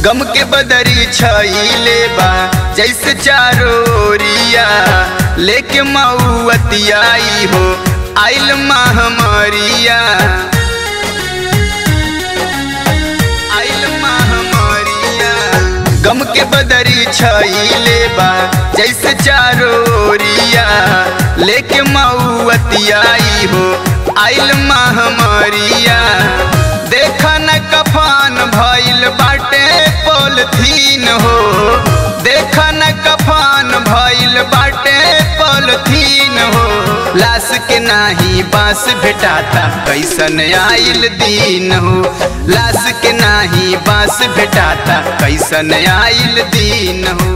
गम के बदरी छाइले बा जैसे चारोरिया, लेके मऊअतिया आई हो आइल महामारिया, आइल महामारिया। गम के बदरी छाइले बा जैसे चारोरिया, लेके मऊअतिया आई हो आइल महामारिया। देखा न कफान भइल बाटे पॉलिथीन हो, देखा न कफान भइल बाटे पॉलिथीन हो। लाश के नाही बांस भेटाता कैसन आइल दिन हो, लाश के नाही बांस भेटाता कैसन आइल दिन हो।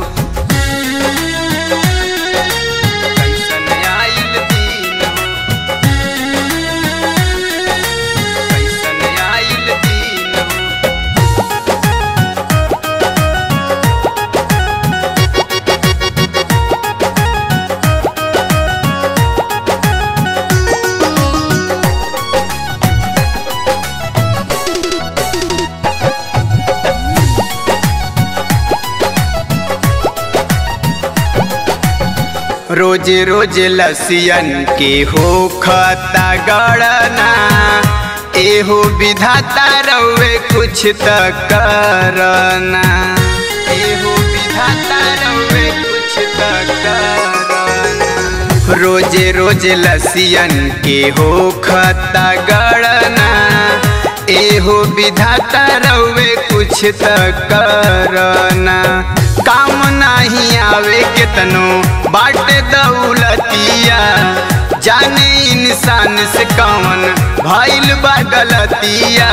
रोज रोज लसियन के हो खाता गणना, एहो विधाता रउए कुछ त करना, एहो विधाता रउए कुछ त करना। रोज रोज लसियन के हो खाता गणना, एहो विधाता रउए कुछ त करना। काम नहीं आवे केतनो बाटे दौलतिया, जाने इंसान से कौन भइल बा गलतिया।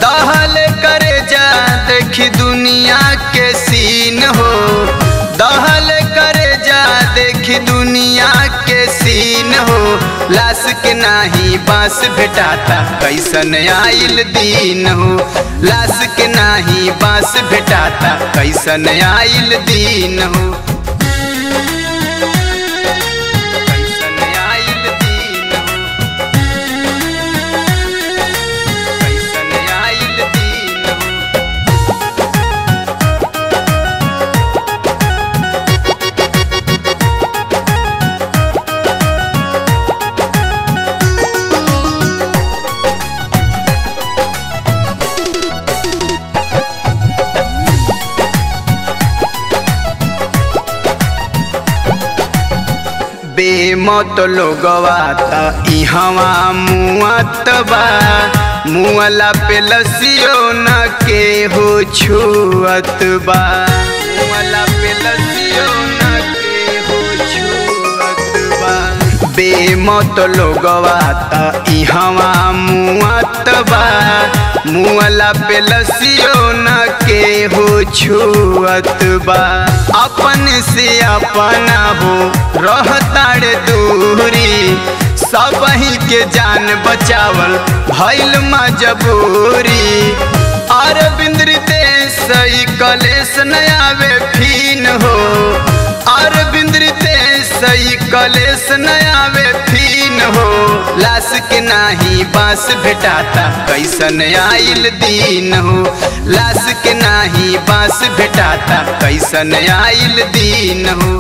दहल करे जा देखी दुनिया के सीन हो, दहल करे जा देखी दुनिया के सीन हो। लाश के नाही बांस भेटाता कैसन आइल दिन हो, लाश के नाही बांस भेटाता कैसन आइल दिन हो। बेमौत लोगवा त इहवा मुआत बा, मुअला पे लसियो न के हो छुअत बा, मुअला पे लसियो न के हो छुअत बा। बेमौत लोगवा त इहवा मुआत बा, मुअला पे लसियो न के हो छुअत बा। अपन से अपना हो रहताड़ दूरी, सबही के जान बचावल भइल मजबूरी। अरविंद रितेश सही कलेश न आवे फीन हो, अरविंद रितेश सही कलेश न आवे फीन हो। लाश के नाही बांस भेटाता कैसन आइल दिन हो, लाश के नाही बांस भेटाता कैसन आइल दिन हो।